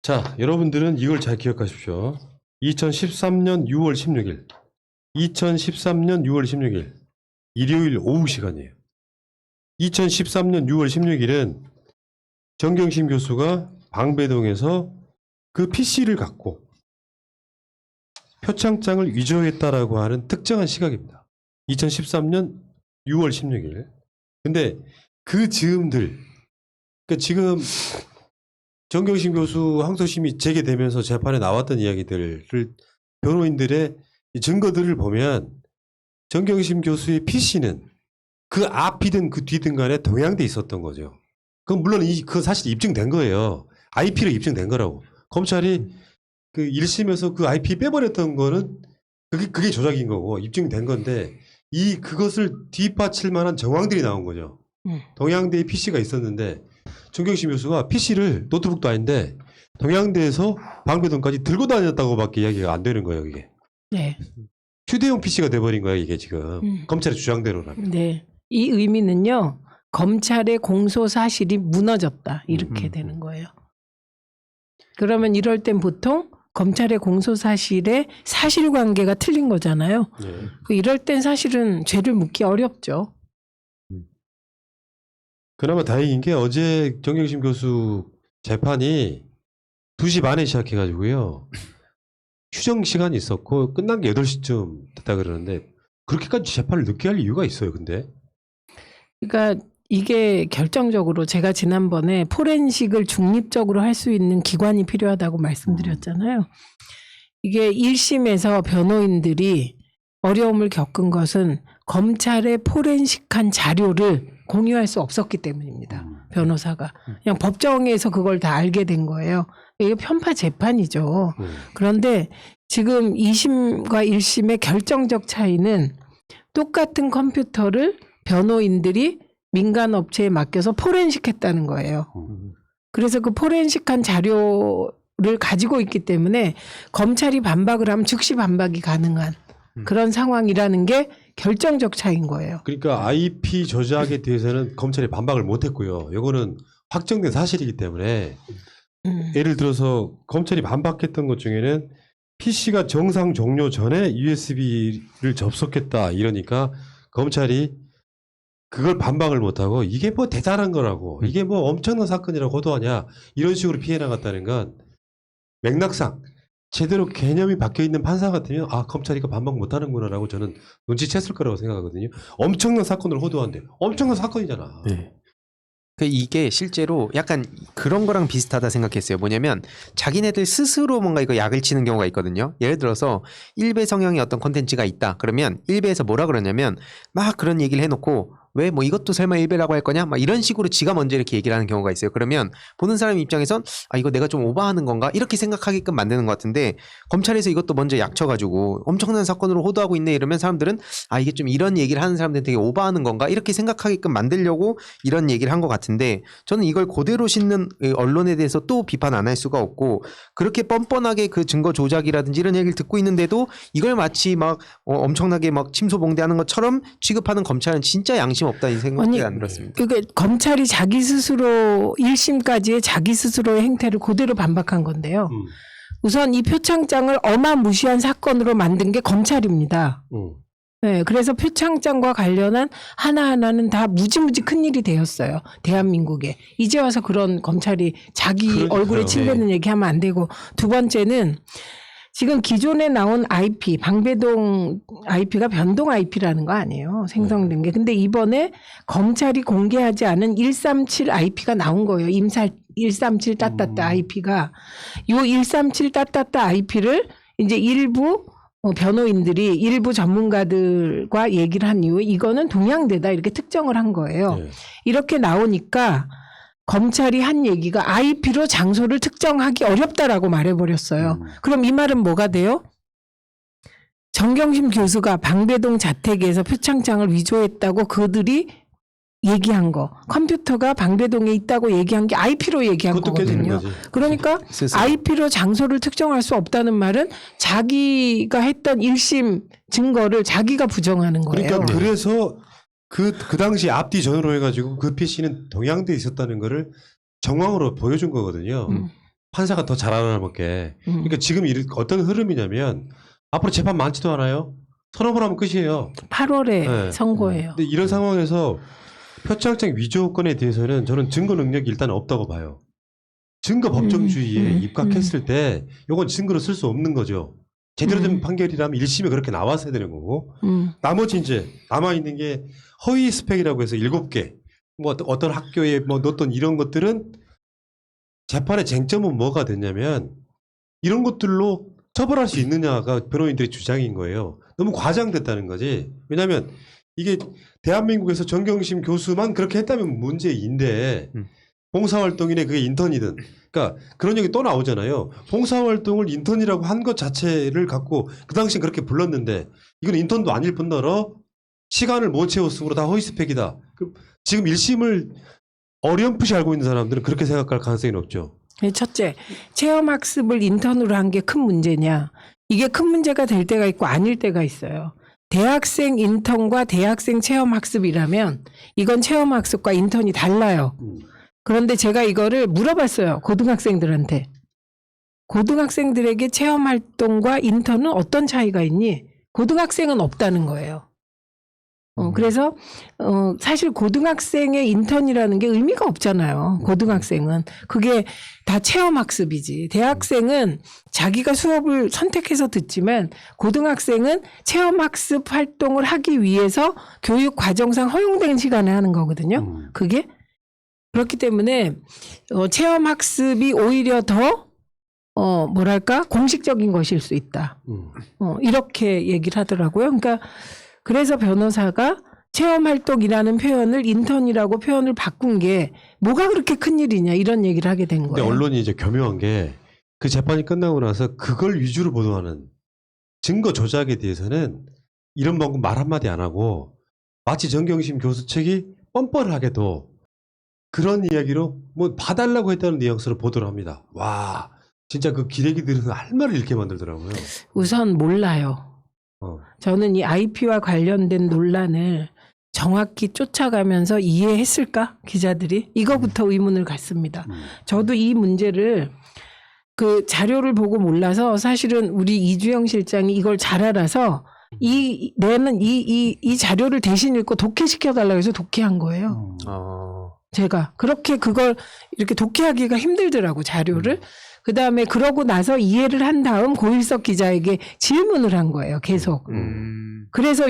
자, 여러분들은 이걸 잘 기억하십시오. 2013년 6월 16일. 2013년 6월 16일. 일요일 오후 시간이에요. 2013년 6월 16일은 정경심 교수가 방배동에서 그 PC를 갖고 표창장을 위조했다라고 하는 특정한 시각입니다. 2013년 6월 16일. 근데 그 즈음들, 그러니까 지금 정경심 교수 항소심이 재개되면서 재판에 나왔던 이야기들을 변호인들의 증거들을 보면 정경심 교수의 PC는 그 앞이든 그 뒤든 간에 동양돼 있었던 거죠. 그건 물론 그건 사실 입증된 거예요. IP로 입증된 거라고. 검찰이 그 1심에서 그 IP 빼버렸던 거는 그게 조작인 거고 입증된 건데 그것을 뒷받칠 만한 정황들이 나온 거죠. 동양대에 PC가 있었는데 정경심 교수가 PC를 노트북도 아닌데 동양대에서 방배동까지 들고 다녔다고밖에 이야기가 안 되는 거예요, 이게. 네. 휴대용 PC가 돼버린 거예요, 이게 지금. 검찰의 주장대로라면. 네. 이 의미는요, 검찰의 공소 사실이 무너졌다. 이렇게 되는 거예요. 그러면 이럴 땐 보통 검찰의 공소 사실의 사실관계가 틀린 거잖아요. 네. 이럴 땐 사실은 죄를 묻기 어렵죠. 그나마 다행인 게 어제 정경심 교수 재판이 2시 반에 시작해가지고요. 휴정 시간이 있었고 끝난 게 8시쯤 됐다 그러는데 그렇게까지 재판을 늦게 할 이유가 있어요, 근데? 그러니까 이게 결정적으로 제가 지난번에 포렌식을 중립적으로 할 수 있는 기관이 필요하다고 말씀드렸잖아요. 이게 1심에서 변호인들이 어려움을 겪은 것은 검찰의 포렌식한 자료를 공유할 수 없었기 때문입니다. 변호사가. 그냥 법정에서 그걸 다 알게 된 거예요. 이게 편파 재판이죠. 그런데 지금 2심과 1심의 결정적 차이는 똑같은 컴퓨터를 변호인들이 민간 업체에 맡겨서 포렌식했다는 거예요. 그래서 그 포렌식한 자료를 가지고 있기 때문에 검찰이 반박을 하면 즉시 반박이 가능한 그런 상황이라는 게 결정적 차이인 거예요. 그러니까 IP 조작에 대해서는 검찰이 반박을 못했고요. 이거는 확정된 사실이기 때문에 예를 들어서 검찰이 반박했던 것 중에는 PC가 정상 종료 전에 USB를 접속했다 이러니까 검찰이 그걸 반박을 못하고 이게 뭐 대단한 거라고 이게 뭐 엄청난 사건이라고 호도하냐 이런 식으로 피해 나갔다는 건 맥락상 제대로 개념이 박혀있는 판사 같으면 아 검찰이 이거 반박 못하는구나라고 저는 눈치챘을 거라고 생각하거든요. 엄청난 사건을 호도한대. 엄청난 사건이잖아. 네. 이게 실제로 약간 그런 거랑 비슷하다 생각했어요. 뭐냐면 자기네들 스스로 뭔가 이거 약을 치는 경우가 있거든요. 예를 들어서 일베 성향의 어떤 콘텐츠가 있다. 그러면 일베에서 뭐라 그러냐면 막 그런 얘기를 해놓고 왜 뭐 이것도 설마 일베라고 할 거냐? 막 이런 식으로 지가 먼저 이렇게 얘기를 하는 경우가 있어요. 그러면 보는 사람 입장에선 아 이거 내가 좀 오버하는 건가? 이렇게 생각하게끔 만드는 것 같은데 검찰에서 이것도 먼저 약쳐가지고 엄청난 사건으로 호도하고 있네 이러면 사람들은 아 이게 좀 이런 얘기를 하는 사람들은 되게 오버하는 건가? 이렇게 생각하게끔 만들려고 이런 얘기를 한 것 같은데 저는 이걸 그대로 싣는 언론에 대해서 또 비판 안 할 수가 없고 그렇게 뻔뻔하게 그 증거 조작이라든지 이런 얘기를 듣고 있는데도 이걸 마치 막 엄청나게 막 침소봉대하는 것처럼 취급하는 검찰은 진짜 양심 없다 이 생각이 안 들었습니다. 그게 검찰이 자기 스스로 1심까지의 자기 스스로의 행태를 그대로 반박한 건데요. 우선 이 표창장을 어마무시한 사건으로 만든 게 검찰입니다. 네, 그래서 표창장과 관련한 하나하나는 다 무지무지 큰일이 되었어요. 대한민국에. 이제 와서 그런 검찰이 자기 그러니까요. 얼굴에 침 뱉는 얘기하면 안 되고 두 번째는 지금 기존에 나온 IP, 방배동 IP가 변동 IP라는 거 아니에요. 생성된 게. 근데 이번에 검찰이 공개하지 않은 137 IP가 나온 거예요. 임살 137 따따따 IP가. 요 137 따따따 IP를 이제 일부 변호인들이 일부 전문가들과 얘기를 한 이후에 이거는 동양대다 이렇게 특정을 한 거예요. 네. 이렇게 나오니까 검찰이 한 얘기가 IP로 장소를 특정하기 어렵다라고 말해버렸어요. 그럼 이 말은 뭐가 돼요? 정경심 교수가 방배동 자택에서 표창장을 위조했다고 그들이 얘기한 거. 컴퓨터가 방배동에 있다고 얘기한 게 IP로 얘기한 그것도 깨지는 거거든요. 거지. 그러니까 스스로. IP로 장소를 특정할 수 없다는 말은 자기가 했던 1심 증거를 자기가 부정하는 거예요. 그러니까 그래서 그 당시 앞뒤 전후로 해가지고 그 PC는 동양대에 있었다는 거를 정황으로 보여준 거거든요. 판사가 더 잘 알아먹게. 그러니까 지금 어떤 흐름이냐면 앞으로 재판 많지도 않아요. 서너 번 하면 끝이에요. 8월에 네. 선고예요. 근데 이런 상황에서 표창장 위조 건에 대해서는 저는 증거 능력이 일단 없다고 봐요. 증거 법정주의에 입각했을 때 이건 증거로 쓸 수 없는 거죠. 제대로 된 판결이라면 1심에 그렇게 나왔어야 되는 거고 나머지 이제 남아있는 게 허위 스펙이라고 해서 7개 뭐 어떤 학교에 뭐 넣었던 이런 것들은 재판의 쟁점은 뭐가 됐냐면 이런 것들로 처벌할 수 있느냐가 변호인들의 주장인 거예요. 너무 과장됐다는 거지. 왜냐하면 이게 대한민국에서 정경심 교수만 그렇게 했다면 문제인데 봉사활동이네 그게 인턴이든 그러니까 그런 얘기 또 나오잖아요. 봉사활동을 인턴이라고 한 것 자체를 갖고 그 당시엔 그렇게 불렀는데 이건 인턴도 아닐 뿐더러 시간을 못 채웠으므로 다 허위스펙이다. 지금 1심을 어렴풋이 알고 있는 사람들은 그렇게 생각할 가능성이 높죠. 첫째, 체험학습을 인턴으로 한 게 큰 문제냐. 이게 큰 문제가 될 때가 있고 아닐 때가 있어요. 대학생 인턴과 대학생 체험학습이라면 이건 체험학습과 인턴이 달라요. 그런데 제가 이거를 물어봤어요. 고등학생들한테. 고등학생들에게 체험활동과 인턴은 어떤 차이가 있니? 고등학생은 없다는 거예요. 그래서 사실 고등학생의 인턴이라는 게 의미가 없잖아요. 고등학생은. 그게 다 체험학습이지. 대학생은 자기가 수업을 선택해서 듣지만 고등학생은 체험학습 활동을 하기 위해서 교육 과정상 허용된 시간에 하는 거거든요. 그게. 그렇기 때문에 체험학습이 오히려 더 뭐랄까 공식적인 것일 수 있다. 이렇게 얘기를 하더라고요. 그러니까 그래서 변호사가 체험활동이라는 표현을 인턴이라고 표현을 바꾼 게 뭐가 그렇게 큰일이냐 이런 얘기를 하게 된 근데 거예요. 언론이 이제 교묘한 게 그 재판이 끝나고 나서 그걸 위주로 보도하는 증거 조작에 대해서는 이런 방금 말 한마디 안 하고 마치 정경심 교수 측이 뻔뻔하게도 그런 이야기로 뭐 봐달라고 했다는 뉘앙스로 보도를 합니다. 와 진짜 그 기레기들은 할 말을 잃게 만들더라고요. 우선 몰라요. 저는 이 IP와 관련된 논란을 정확히 쫓아가면서 이해했을까? 기자들이? 이거부터 의문을 갖습니다. 저도 이 문제를 그 자료를 보고 몰라서 사실은 우리 이주영 실장이 이걸 잘 알아서 내는 이 자료를 대신 읽고 독해시켜달라고 해서 독해한 거예요. 제가. 그렇게 그걸 이렇게 독해하기가 힘들더라고, 자료를. 그 다음에 그러고 나서 이해를 한 다음 고일석 기자에게 질문을 한 거예요. 계속. 그래서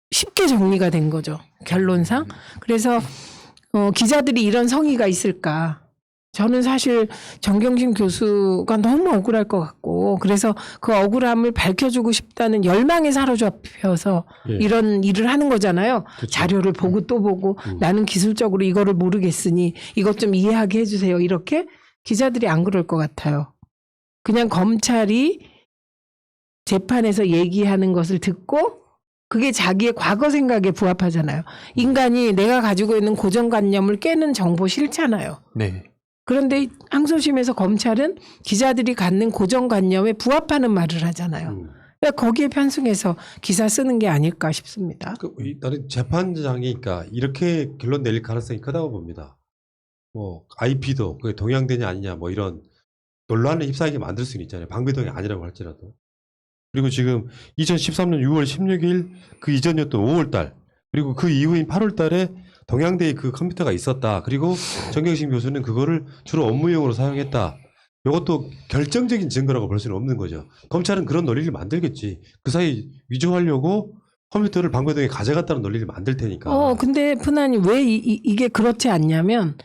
쉽게 정리가 된 거죠. 결론상. 그래서 기자들이 이런 성의가 있을까. 저는 사실 정경심 교수가 너무 억울할 것 같고 그래서 그 억울함을 밝혀주고 싶다는 열망에 사로잡혀서 이런 일을 하는 거잖아요. 그쵸. 자료를 보고 또 보고 나는 기술적으로 이거를 모르겠으니 이것 좀 이해하게 해주세요. 이렇게 기자들이 안 그럴 것 같아요. 그냥 검찰이 재판에서 얘기하는 것을 듣고 그게 자기의 과거 생각에 부합하잖아요. 인간이 내가 가지고 있는 고정관념을 깨는 정보 싫잖아요. 네. 그런데 항소심에서 검찰은 기자들이 갖는 고정관념에 부합하는 말을 하잖아요. 그러니까 거기에 편승해서 기사 쓰는 게 아닐까 싶습니다. 나는 재판장이 그러니까 이렇게 결론 내릴 가능성이 크다고 봅니다. 뭐 IP도 그게 동양대냐 아니냐 뭐 이런 논란에 휩싸이게 만들 수는 있잖아요. 방배동이 아니라고 할지라도. 그리고 지금 2013년 6월 16일 그 이전이었던 5월 달 그리고 그 이후인 8월 달에 동양대에 그 컴퓨터가 있었다. 그리고 정경심 교수는 그거를 주로 업무용으로 사용했다. 이것도 결정적인 증거라고 볼 수는 없는 거죠. 검찰은 그런 논리를 만들겠지. 그 사이 위조하려고 컴퓨터를 방배동에 가져갔다는 논리를 만들 테니까. 근데 푸나님 왜 이게 그렇지 않냐면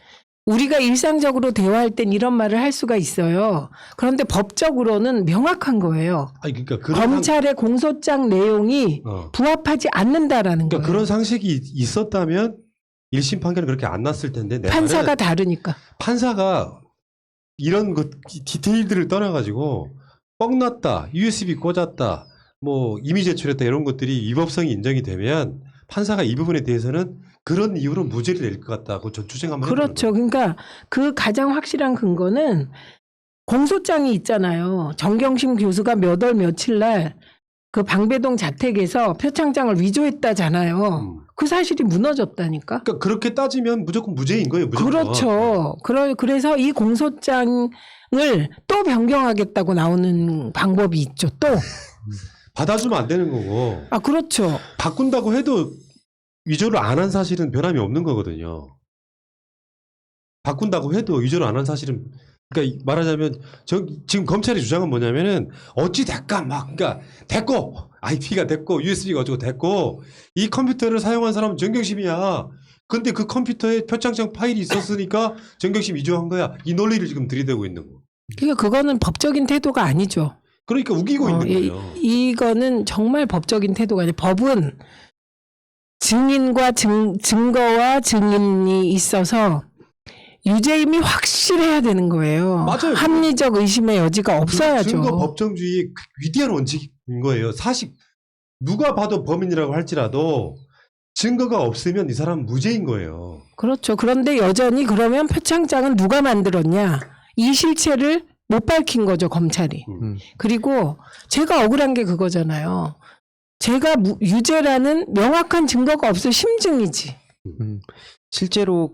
우리가 일상적으로 대화할 땐 이런 말을 할 수가 있어요. 그런데 법적으로는 명확한 거예요. 아니 그러니까 검찰의 공소장 내용이 부합하지 않는다라는 그러니까 거예요. 그런 상식이 있었다면 1심 판결은 그렇게 안 났을 텐데 내 판사가 말은 다르니까. 판사가 이런 것 디테일들을 떠나가지고 뻥났다, USB 꽂았다, 뭐 이미 제출했다 이런 것들이 위법성이 인정이 되면 판사가 이 부분에 대해서는 그런 이유로 무죄를 낼 것 같다고 전 주장 한번 해보는 그렇죠. 그러니까 그 가장 확실한 근거는 공소장이 있잖아요. 정경심 교수가 몇 월 며칠 날 그 방배동 자택에서 표창장을 위조했다잖아요. 그 사실이 무너졌다니까. 그러니까 그렇게 따지면 무조건 무죄인 거예요. 무조건. 그렇죠. 그래서 이 공소장을 또 변경하겠다고 나오는 방법이 있죠. 또. 받아주면 안 되는 거고 아, 그렇죠. 바꾼다고 해도 위조를 안 한 사실은 변함이 없는 거거든요. 바꾼다고 해도 위조를 안 한 사실은 그러니까 말하자면 지금 검찰의 주장은 뭐냐면은 어찌 됐까 막 그러니까 됐고 IP가 됐고 USB가 어쩌고 됐고 이 컴퓨터를 사용한 사람은 정경심이야. 근데 그 컴퓨터에 표창장 파일이 있었으니까 정경심 위조한 거야. 이 논리를 지금 들이대고 있는 거. 그러니까 그거는 법적인 태도가 아니죠. 그러니까 우기고 있는 거예요. 이거는 정말 법적인 태도가 아니에요. 법은 증인과 증거와 증인이 있어서 유죄임이 확실해야 되는 거예요. 맞아요. 합리적 의심의 여지가 없어야죠. 증거 법정주의의 위대한 원칙인 거예요. 사실 누가 봐도 범인이라고 할지라도 증거가 없으면 이 사람은 무죄인 거예요. 그렇죠. 그런데 여전히 그러면 표창장은 누가 만들었냐? 이 실체를 못 밝힌 거죠, 검찰이. 그리고 제가 억울한 게 그거잖아요. 제가 유죄라는 명확한 증거가 없어 심증이지. 실제로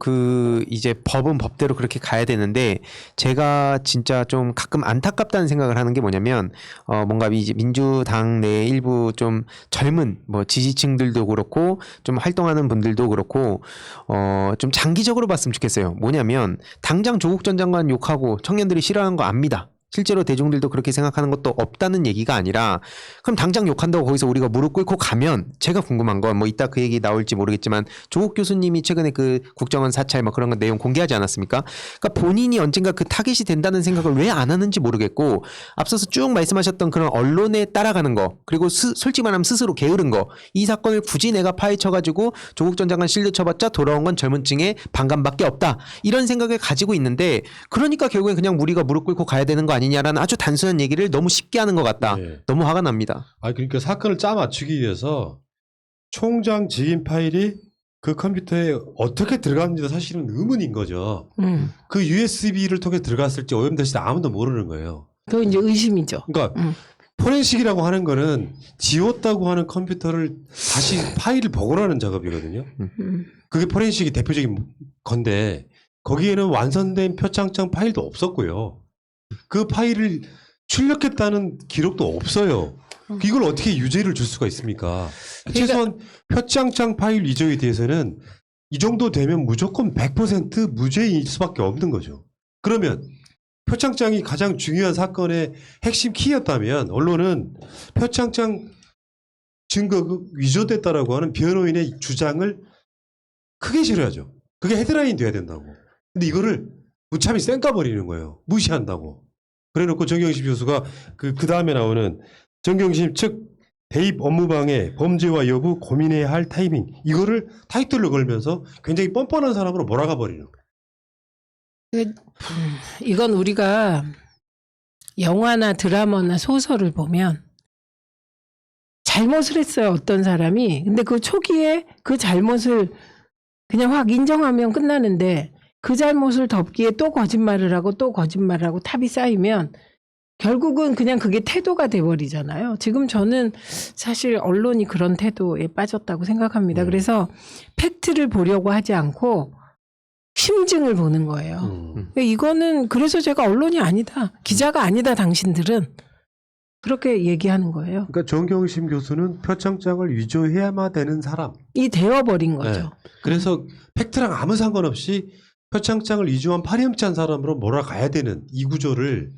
이제 법은 법대로 그렇게 가야 되는데 제가 진짜 좀 가끔 안타깝다는 생각을 하는 게 뭐냐면 뭔가 이제 민주당 내 일부 좀 젊은 뭐 지지층들도 그렇고 좀 활동하는 분들도 그렇고 좀 장기적으로 봤으면 좋겠어요. 뭐냐면 당장 조국 전 장관 욕하고 청년들이 싫어하는 거 압니다. 실제로 대중들도 그렇게 생각하는 것도 없다는 얘기가 아니라 그럼 당장 욕한다고 거기서 우리가 무릎 꿇고 가면 제가 궁금한 건 뭐 이따 그 얘기 나올지 모르겠지만 조국 교수님이 최근에 그 국정원 사찰 뭐 그런 거 내용 공개하지 않았습니까? 그러니까 본인이 언젠가 그 타겟이 된다는 생각을 왜 안 하는지 모르겠고 앞서서 쭉 말씀하셨던 그런 언론에 따라가는 거 그리고 솔직히 말하면 스스로 게으른 거 이 사건을 굳이 내가 파헤쳐가지고 조국 전 장관 실드 쳐봤자 돌아온 건 젊은 층의 반감밖에 없다 이런 생각을 가지고 있는데 그러니까 결국엔 그냥 우리가 무릎 꿇고 가야 되는 거 아니냐라는 아주 단순한 얘기를 너무 쉽게 하는 것 같다. 네. 너무 화가 납니다. 그러니까 사건을 짜 맞추기 위해서 총장 직인 파일이 그 컴퓨터에 어떻게 들어갔는지도 사실은 의문인 거죠. 그 USB를 통해 들어갔을지 오염됐을지 아무도 모르는 거예요. 그거 이제 의심이죠. 그러니까 포렌식이라고 하는 거는 지웠다고 하는 컴퓨터를 다시 파일을 복원하는 작업이거든요. 그게 포렌식이 대표적인 건데 거기에는 완성된 표창장 파일도 없었고요. 그 파일을 출력했다는 기록도 없어요. 이걸 어떻게 유죄를 줄 수가 있습니까? 최소한 표창장 파일 위조에 대해서는 이 정도 되면 무조건 100% 무죄일 수밖에 없는 거죠. 그러면 표창장이 가장 중요한 사건의 핵심 키였다면 언론은 표창장 증거 위조됐다라고 하는 변호인의 주장을 크게 실어야죠. 그게 헤드라인 돼야 된다고. 근데 이거를 무참히 쌩까버리는 거예요. 무시한다고. 그래놓고 정경심 교수가 그 다음에 나오는 정경심 측 대입 업무방해 범죄와 여부 고민해야 할 타이밍 이거를 타이틀로 걸면서 굉장히 뻔뻔한 사람으로 몰아가 버리는 거예요. 이건 우리가 영화나 드라마나 소설을 보면 잘못을 했어요. 어떤 사람이. 근데 그 초기에 그 잘못을 그냥 확 인정하면 끝나는데 그 잘못을 덮기에 또 거짓말을 하고 또 거짓말을 하고 탑이 쌓이면 결국은 그냥 그게 태도가 돼버리잖아요. 지금 저는 사실 언론이 그런 태도에 빠졌다고 생각합니다. 그래서 팩트를 보려고 하지 않고 심증을 보는 거예요. 이거는 그래서 제가 언론이 아니다. 기자가 아니다 당신들은. 그렇게 얘기하는 거예요. 그러니까 정경심 교수는 표창장을 위조해야만 되는 사람. 이 되어버린 거죠. 네. 그래서 팩트랑 아무 상관없이 표창장을 위조한 파렴치한 사람으로 몰아가야 되는 이 구조를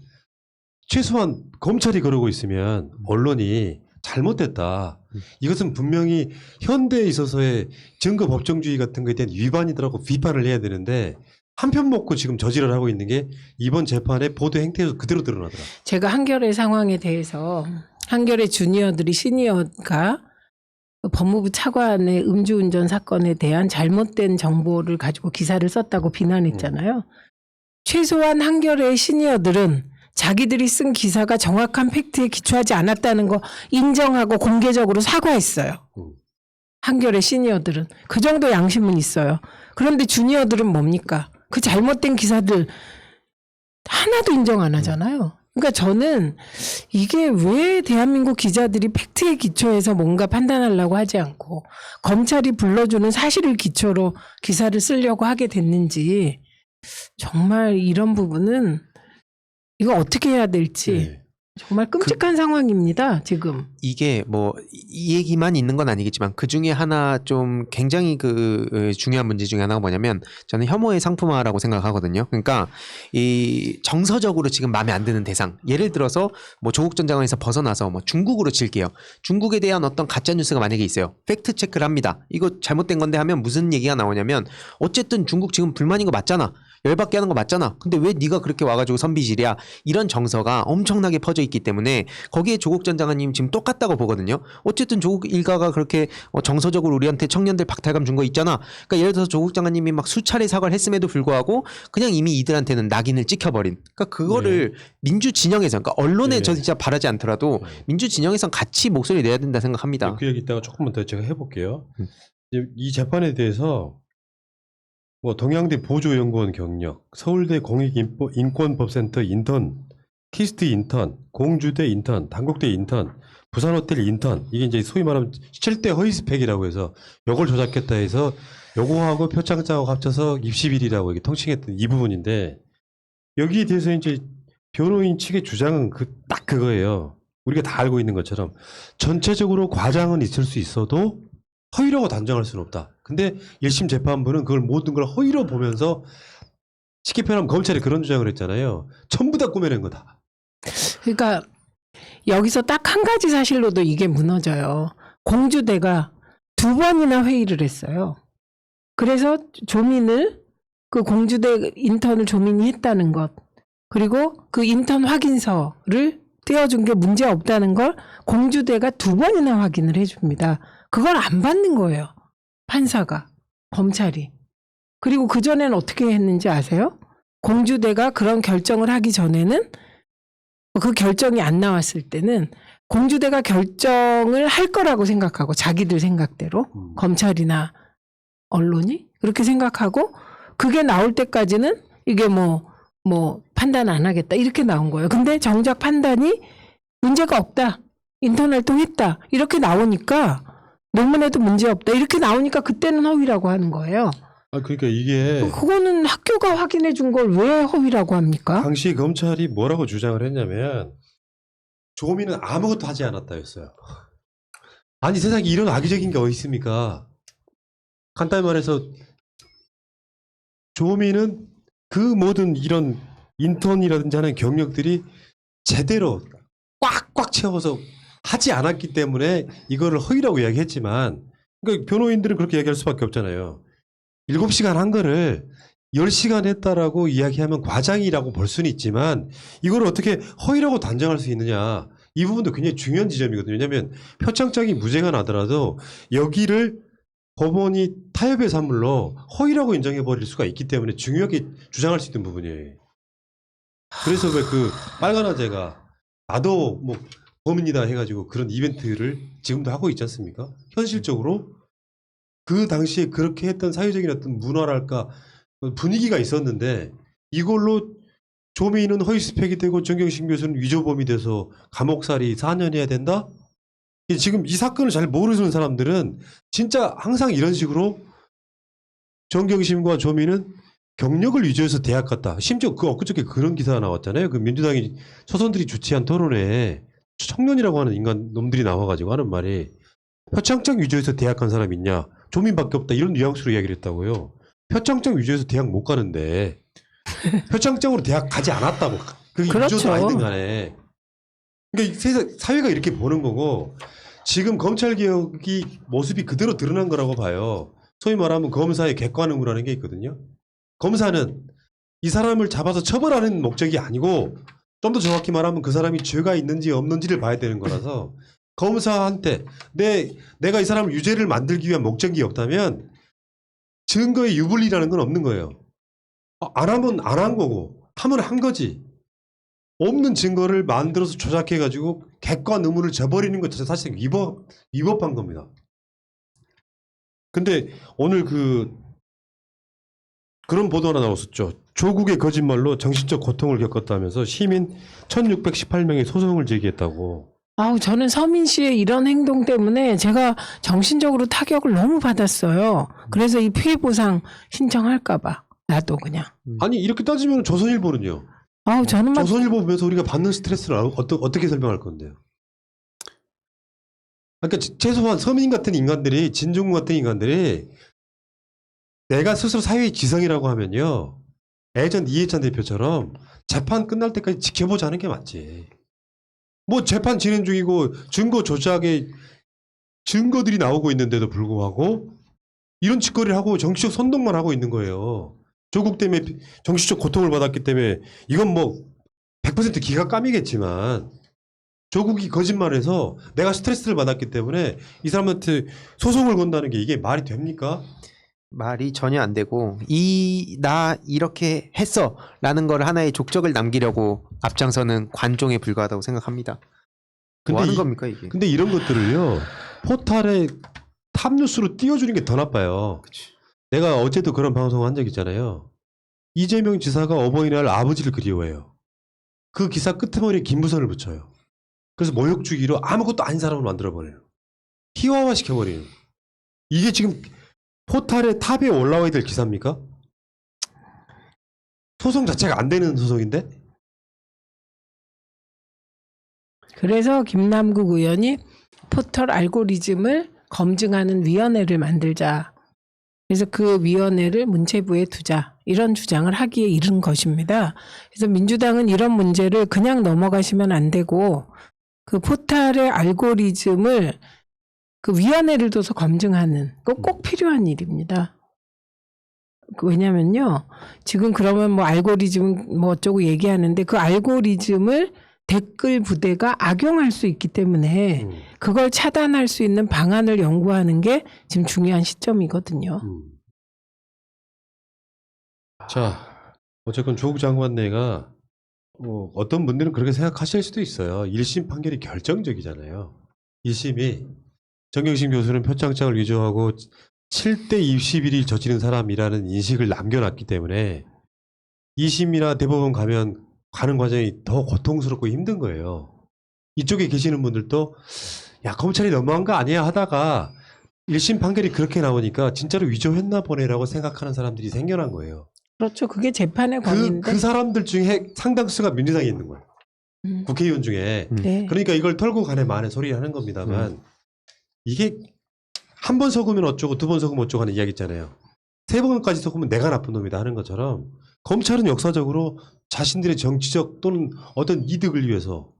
최소한 검찰이 그러고 있으면 언론이 잘못됐다. 이것은 분명히 현대에 있어서의 증거 법정주의 같은 것에 대한 위반이더라고 비판을 해야 되는데 한편 먹고 지금 저지를 하고 있는 게 이번 재판의 보도 행태에서 그대로 드러나더라. 제가 한겨레 상황에 대해서 한겨레 주니어들이 시니어가 법무부 차관의 음주운전 사건에 대한 잘못된 정보를 가지고 기사를 썼다고 비난했잖아요. 최소한 한겨레의 시니어들은 자기들이 쓴 기사가 정확한 팩트에 기초하지 않았다는 거 인정하고 공개적으로 사과했어요. 한겨레 시니어들은. 그 정도 양심은 있어요. 그런데 주니어들은 뭡니까? 그 잘못된 기사들 하나도 인정 안 하잖아요. 그러니까 저는 이게 왜 대한민국 기자들이 팩트에 기초해서 뭔가 판단하려고 하지 않고 검찰이 불러주는 사실을 기초로 기사를 쓰려고 하게 됐는지 정말 이런 부분은 이거 어떻게 해야 될지 네. 정말 끔찍한 상황입니다. 지금. 이게 뭐 이 얘기만 있는 건 아니겠지만 그 중에 하나 좀 굉장히 중요한 문제 중에 하나가 뭐냐면 저는 혐오의 상품화라고 생각하거든요. 그러니까 이 정서적으로 지금 마음에 안 드는 대상, 예를 들어서 뭐 조국 전 장관에서 벗어나서 뭐 중국으로 칠게요. 중국에 대한 어떤 가짜 뉴스가 만약에 있어요. 팩트 체크를 합니다. 이거 잘못된 건데 하면 무슨 얘기가 나오냐면 어쨌든 중국 지금 불만인 거 맞잖아. 열받게 하는 거 맞잖아. 근데 왜 네가 그렇게 와가지고 선비질이야? 이런 정서가 엄청나게 퍼져 있기 때문에 거기에 조국 전 장관님 지금 똑같다고 보거든요. 어쨌든 조국 일가가 그렇게 정서적으로 우리한테 청년들 박탈감 준 거 있잖아. 그러니까 예를 들어서 조국 장관님이 막 수차례 사과를 했음에도 불구하고 그냥 이미 이들한테는 낙인을 찍혀버린. 그러니까 그거를 민주 진영에서, 그러니까 언론에 네. 저 진짜 바라지 않더라도 민주 진영에선 같이 목소리 내야 된다 생각합니다. 그 얘기 이따가 조금만 더 제가 해볼게요. 이 재판에 대해서 뭐 동양대 보조연구원 경력, 서울대 공익인권법센터 인턴, 키스트 인턴, 공주대 인턴, 단국대 인턴, 부산호텔 인턴, 이게 이제 소위 말하면 7대 허위 스펙이라고 해서 요걸 조작했다 해서 요거하고 표창장하고 합쳐서 입시비리라고 이게 통칭했던 이 부분인데, 여기에 대해서 이제 변호인 측의 주장은 딱 그거예요. 우리가 다 알고 있는 것처럼 전체적으로 과장은 있을 수 있어도 허위라고 단정할 수는 없다. 근데 1심 재판부는 그걸 모든 걸 허위로 보면서, 쉽게 표현하면 검찰이 그런 주장을 했잖아요. 전부 다 꾸며낸 거다. 그러니까 여기서 딱 한 가지 사실로도 이게 무너져요. 공주대가 2번이나 회의를 했어요. 그래서 조민을, 그 공주대 인턴을 조민이 했다는 것, 그리고 그 인턴 확인서를 떼어준 게 문제 없다는 걸 공주대가 2번이나 확인을 해줍니다. 그걸 안 받는 거예요. 판사가, 검찰이. 그리고 그전에는 어떻게 했는지 아세요? 공주대가 그런 결정을 하기 전에는, 그 결정이 안 나왔을 때는 공주대가 결정을 할 거라고 생각하고, 자기들 생각대로 검찰이나 언론이 그렇게 생각하고, 그게 나올 때까지는 이게 뭐 판단 안 하겠다 이렇게 나온 거예요. 근데 정작 판단이 문제가 없다, 인턴 활동했다 이렇게 나오니까, 논문에도 문제 없다 이렇게 나오니까 그때는 허위라고 하는 거예요. 그러니까 이게 그거는 학교가 확인해 준 걸 왜 허위라고 합니까? 당시 검찰이 뭐라고 주장을 했냐면, 조민은 아무것도 하지 않았다였어요. 아니, 세상에 이런 악의적인 게 어디 있습니까? 간단히 말해서 조민은 그 모든 이런 인턴이라든지 하는 경력들이 제대로 꽉꽉 채워서 하지 않았기 때문에 이거를 허위라고 이야기했지만, 그러니까 변호인들은 그렇게 이야기할 수밖에 없잖아요. 7시간 한 거를 10시간 했다라고 이야기하면 과장이라고 볼 수는 있지만, 이걸 어떻게 허위라고 단정할 수 있느냐, 이 부분도 굉장히 중요한 지점이거든요. 왜냐하면 표창장이 무죄가 나더라도 여기를 법원이 타협의 산물로 허위라고 인정해버릴 수가 있기 때문에 중요하게 주장할 수 있는 부분이에요. 그래서 왜 그 빨간 아재가 나도 뭐 범인이다 해가지고 그런 이벤트를 지금도 하고 있지 않습니까? 현실적으로 그 당시에 그렇게 했던 사회적인 어떤 문화랄까 분위기가 있었는데, 이걸로 조민은 허위 스펙이 되고 정경심 교수는 위조범이 돼서 감옥살이 4년 해야 된다? 지금 이 사건을 잘 모르는 사람들은 진짜 항상 이런 식으로 정경심과 조민은 경력을 위조해서 대학 갔다. 심지어 그 엊그저께 그런 기사가 나왔잖아요. 그 민주당이 초선들이 주최한 토론회에 청년이라고 하는 인간 놈들이 나와가지고 하는 말이, 표창장 위조해서 대학 간 사람 있냐? 조민밖에 없다. 이런 뉘앙스로 이야기를 했다고요. 표창장 위조해서 대학 못 가는데 표창장으로 대학 가지 않았다고. 그게 그렇죠. 위조도 아니든 간에. 그러니까 사회가 이렇게 보는 거고, 지금 검찰개혁이 모습이 그대로 드러난 거라고 봐요. 소위 말하면 검사의 객관 의무라는 게 있거든요. 검사는 이 사람을 잡아서 처벌하는 목적이 아니고, 좀 더 정확히 말하면 그 사람이 죄가 있는지 없는지를 봐야 되는 거라서, 검사한테 내가 이 사람을 유죄를 만들기 위한 목적이 없다면 증거의 유불리라는 건 없는 거예요. 안 하면 안 한 거고, 하면 한 거지. 없는 증거를 만들어서 조작해가지고 객관 의무를 저버리는 것 자체 사실 위법한 겁니다. 근데 오늘 그런 보도 하나 나왔었죠. 조국의 거짓말로 정신적 고통을 겪었다면서 시민 1618명이 소송을 제기했다고. 아우, 저는 서민 씨의 이런 행동 때문에 제가 정신적으로 타격을 너무 받았어요. 그래서 이 피해 보상 신청할까 봐 나도 그냥. 아니, 이렇게 따지면 조선일보는요. 아우 저는 막 조선일보 보면서 우리가 받는 스트레스를 어떻게 설명할 건데요? 그러니까 최소한 서민 같은 인간들이, 진중권 같은 인간들이 내가 스스로 사회의 지성이라고 하면요, 예전 이해찬 대표처럼 재판 끝날 때까지 지켜보자는 게 맞지. 뭐 재판 진행 중이고 증거 조작의 증거들이 나오고 있는데도 불구하고 이런 짓거리를 하고 정치적 선동만 하고 있는 거예요. 조국 때문에 정치적 고통을 받았기 때문에 이건 뭐 100% 기가 까미겠지만 조국이 거짓말해서 내가 스트레스를 받았기 때문에 이 사람한테 소송을 건다는 게 이게 말이 됩니까? 말이 전혀 안 되고 나 이렇게 했어라는 걸 하나의 족적을 남기려고 앞장서는 관종에 불과하다고 생각합니다. 뭐 하는 겁니까 이게? 근데 이런 것들을요 포탈에 탑뉴스로 띄워주는 게 더 나빠요. 내가 어제도 그런 방송을 한 적 있잖아요. 이재명 지사가 어버이날 아버지를 그리워해요. 그 기사 끄트머리에 김부선을 붙여요. 그래서 모욕 주기로 아무것도 아닌 사람을 만들어버려요. 희화화 시켜버리는. 이게 지금 포탈의 탑에 올라와야 될 기사입니까? 소송 자체가 안 되는 소송인데? 그래서 김남국 의원이 포털 알고리즘을 검증하는 위원회를 만들자. 그래서 그 위원회를 문체부에 두자. 이런 주장을 하기에 이른 것입니다. 그래서 민주당은 이런 문제를 그냥 넘어가시면 안 되고 그 포털의 알고리즘을 그 위원회를 둬서 검증하는 거 꼭 필요한 일입니다. 왜냐면요. 지금 그러면 뭐 알고리즘 뭐 어쩌고 얘기하는데 그 알고리즘을 댓글 부대가 악용할 수 있기 때문에 그걸 차단할 수 있는 방안을 연구하는 게 지금 중요한 시점이거든요. 자, 어쨌건 조국 장관내가 뭐 어떤 분들은 그렇게 생각하실 수도 있어요. 1심 판결이 결정적이잖아요. 1심이 정경심 교수는 표창장을 위조하고 7대 21이 저지른 사람이라는 인식을 남겨놨기 때문에 2심이나 대법원 가는 과정이 더 고통스럽고 힘든 거예요. 이쪽에 계시는 분들도 야 검찰이 너무한 거 아니야 하다가 1심 판결이 그렇게 나오니까 진짜로 위조했나 보네라고 생각하는 사람들이 생겨난 거예요. 그렇죠. 그게 재판의 권위인데. 그 사람들 중에 상당수가 민주당에 있는 거예요. 국회의원 중에. 네. 그러니까 이걸 털고 가네 마네 소리 하는 겁니다만 이게 한 번 속으면 어쩌고 두 번 속으면 어쩌고 하는 이야기 있잖아요. 세 번까지 속으면 내가 나쁜 놈이다 하는 것처럼 검찰은 역사적으로 자신들의 정치적 또는 어떤 이득을 위해서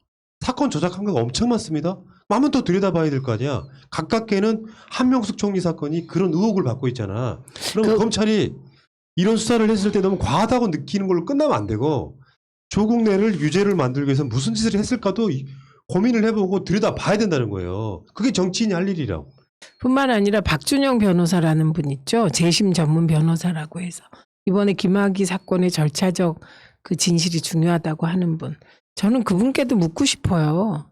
사건 조작한 거가 엄청 많습니다. 한번 더 들여다봐야 될 거 아니야. 가깝게는 한명숙 총리 사건이 그런 의혹을 받고 있잖아. 그럼 검찰이 이런 수사를 했을 때 너무 과하다고 느끼는 걸로 끝나면 안 되고 조국 내를 유죄를 만들기 위해서 무슨 짓을 했을까도 고민을 해보고 들여다봐야 된다는 거예요. 그게 정치인이 할 일이라고. 뿐만 아니라 박준영 변호사라는 분 있죠. 재심 전문 변호사라고 해서 이번에 김학의 사건의 절차적 그 진실이 중요하다고 하는 분. 저는 그분께도 묻고 싶어요.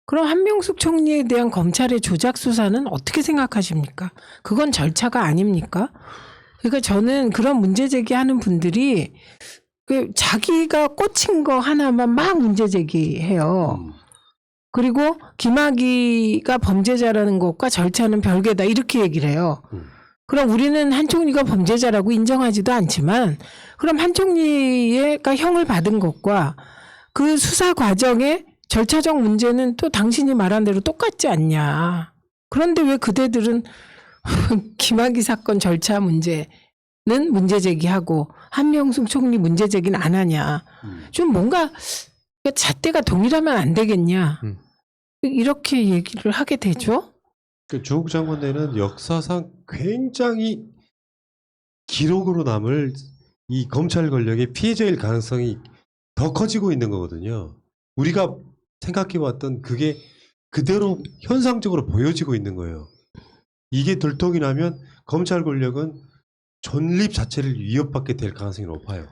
그럼 한명숙 총리에 대한 검찰의 조작 수사는 어떻게 생각하십니까? 그건 절차가 아닙니까? 그러니까 저는 그런 문제 제기하는 분들이 자기가 꽂힌 거 하나만 막 문제 제기해요. 그리고 김학의가 범죄자라는 것과 절차는 별개다 이렇게 얘기를 해요. 그럼 우리는 한 총리가 범죄자라고 인정하지도 않지만 그럼 한 총리가 형을 받은 것과 그 수사 과정의 절차적 문제는 또 당신이 말한 대로 똑같지 않냐. 그런데 왜 그대들은 김학의 사건 절차 문제는 문제 제기하고 한명숙 총리 문제 제기는 안 하냐. 좀 뭔가 잣대가 동일하면 안 되겠냐. 이렇게 얘기를 하게 되죠. 그 조국 장관내는 역사상 굉장히 기록으로 남을 이 검찰 권력의 피해자일 가능성이 더 커지고 있는 거거든요. 우리가 생각해왔던 그게 그대로 현상적으로 보여지고 있는 거예요. 이게 들통이 나면 검찰 권력은 존립 자체를 위협받게 될 가능성이 높아요.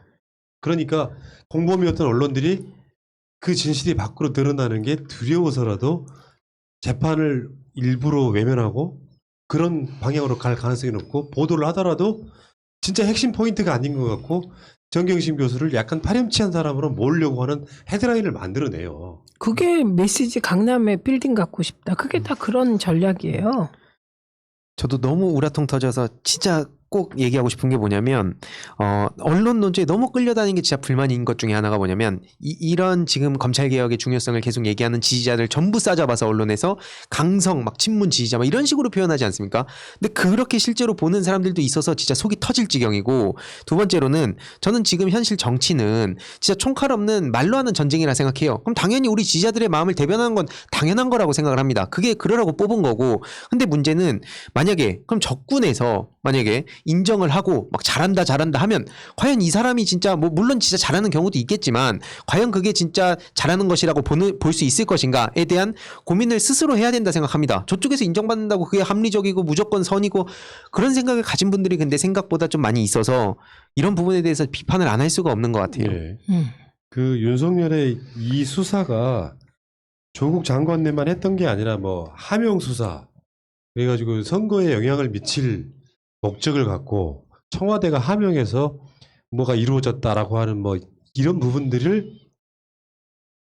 그러니까 공범이었던 언론들이 그 진실이 밖으로 드러나는 게 두려워서라도 재판을 일부러 외면하고 그런 방향으로 갈 가능성이 높고 보도를 하더라도 진짜 핵심 포인트가 아닌 것 같고 정경심 교수를 약간 파렴치한 사람으로 모으려고 하는 헤드라인을 만들어내요. 그게 메시지 강남에 빌딩 갖고 싶다. 그게 다 그런 전략이에요. 저도 너무 우라통 터져서 진짜 꼭 얘기하고 싶은 게 뭐냐면 언론 논조에 너무 끌려다니는 게 진짜 불만인 것 중에 하나가 뭐냐면 이런 지금 검찰개혁의 중요성을 계속 얘기하는 지지자들 전부 싸잡아서 언론에서 강성 막 친문 지지자 막 이런 식으로 표현하지 않습니까? 근데 그렇게 실제로 보는 사람들도 있어서 진짜 속이 터질 지경이고, 두 번째로는 저는 지금 현실 정치는 진짜 총칼 없는 말로 하는 전쟁이라 생각해요. 그럼 당연히 우리 지지자들의 마음을 대변하는 건 당연한 거라고 생각을 합니다. 그게 그러라고 뽑은 거고. 근데 문제는 만약에 그럼 적군에서 만약에 인정을 하고 막 잘한다 하면 과연 이 사람이 진짜 뭐 물론 진짜 잘하는 경우도 있겠지만 과연 그게 진짜 잘하는 것이라고 볼 수 있을 것인가에 대한 고민을 스스로 해야 된다 생각합니다. 저쪽에서 인정받는다고 그게 합리적이고 무조건 선이고 그런 생각을 가진 분들이 근데 생각보다 좀 많이 있어서 이런 부분에 대해서 비판을 안 할 수가 없는 것 같아요. 예. 그 윤석열의 이 수사가 조국 장관내만 했던 게 아니라 뭐 하명 수사 그래가지고 선거에 영향을 미칠 목적을 갖고 청와대가 하명해서 뭐가 이루어졌다라고 하는 뭐 이런 부분들을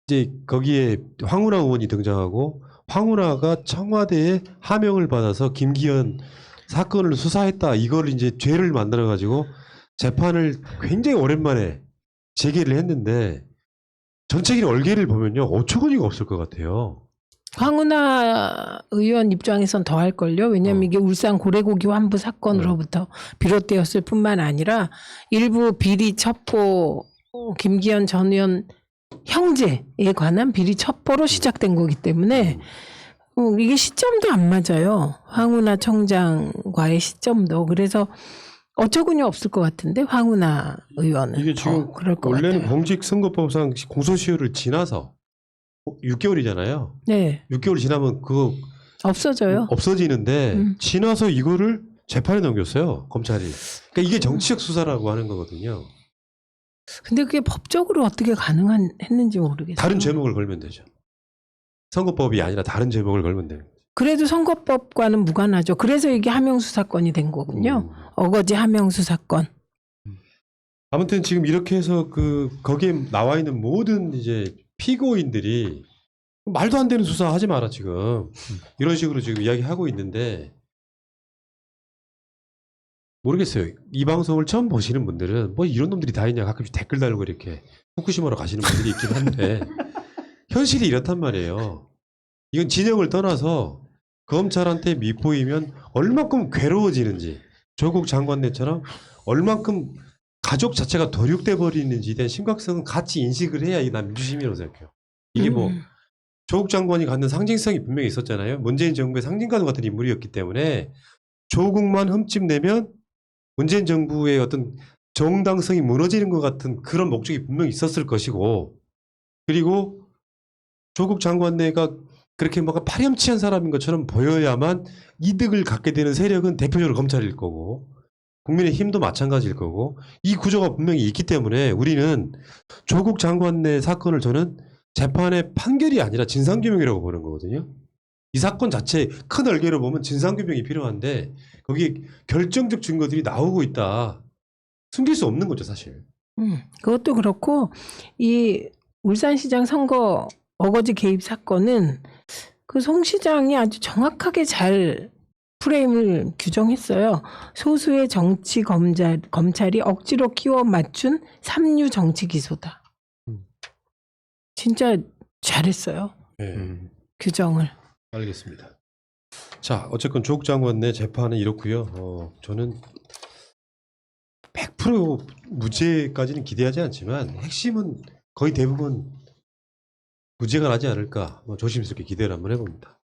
이제 거기에 황운하 의원이 등장하고 황운하가 청와대에 하명을 받아서 김기현 사건을 수사했다 이걸 이제 죄를 만들어 가지고 재판을 굉장히 오랜만에 재개를 했는데 전체적인 얼개를 보면요 어처구니가 없을 것 같아요. 황운하 의원 입장에선 더 할걸요. 왜냐하면 이게 울산 고래고기 환부 사건으로부터 비롯되었을 뿐만 아니라 일부 비리 첩보 김기현 전 의원 형제에 관한 비리 첩보로 시작된 거기 때문에 이게 시점도 안 맞아요. 황운하 청장과의 시점도. 그래서 어처구니 없을 것 같은데 황운하 의원은 이게 지금 그럴 것 원래는 같아요. 공직선거법상 공소시효를 지나서 6개월이잖아요. 네, 6개월 지나면 그거 없어져요. 없어지는데 지나서 이거를 재판에 넘겼어요 검찰이. 그러니까 이게 정치적 수사라고 하는 거거든요. 근데 그게 법적으로 어떻게 가능했는지 모르겠어요. 다른 제목을 걸면 되죠. 선거법이 아니라 다른 제목을 걸면 되는 거죠. 그래도 선거법과는 무관하죠. 그래서 이게 하명수 사건이 된 거군요. 어거지 하명수 사건. 아무튼 지금 이렇게 해서 거기에 나와 있는 모든 이제 피고인들이 말도 안 되는 수사 하지 마라 지금 이런 식으로 지금 이야기하고 있는데 모르겠어요. 이 방송을 처음 보시는 분들은 뭐 이런 놈들이 다 있냐 가끔씩 댓글 달고 이렇게 후쿠시마로 가시는 분들이 있긴 한데 현실이 이렇단 말이에요. 이건 진영을 떠나서 검찰한테 미포이면 얼만큼 괴로워지는지 조국 장관네처럼 얼만큼 가족 자체가 도륙돼 버리는지에 대한 심각성은 같이 인식을 해야 난 민주시민이라고 생각해요. 이게 뭐 조국 장관이 갖는 상징성이 분명히 있었잖아요. 문재인 정부의 상징과도 같은 인물이었기 때문에 조국만 흠집내면 문재인 정부의 어떤 정당성이 무너지는 것 같은 그런 목적이 분명히 있었을 것이고, 그리고 조국 장관네가 그렇게 뭔가 파렴치한 사람인 것처럼 보여야만 이득을 갖게 되는 세력은 대표적으로 검찰일 거고 국민의힘도 마찬가지일 거고 이 구조가 분명히 있기 때문에 우리는 조국 장관네 사건을 저는 재판의 판결이 아니라 진상규명이라고 보는 거거든요. 이 사건 자체 큰 얼개로 보면 진상규명이 필요한데 거기에 결정적 증거들이 나오고 있다. 숨길 수 없는 거죠 사실. 그것도 그렇고 이 울산시장 선거 어거지 개입 사건은 그 송 시장이 아주 정확하게 잘 프레임을 규정했어요. 소수의 정치 검찰이 억지로 끼워 맞춘 삼류 정치 기소다. 진짜 잘했어요. 네. 규정을. 알겠습니다. 자, 어쨌건 조국 장관의 재판은 이렇고요. 저는 100% 무죄까지는 기대하지 않지만 핵심은 거의 대부분 무죄가 나지 않을까 조심스럽게 기대를 한번 해봅니다.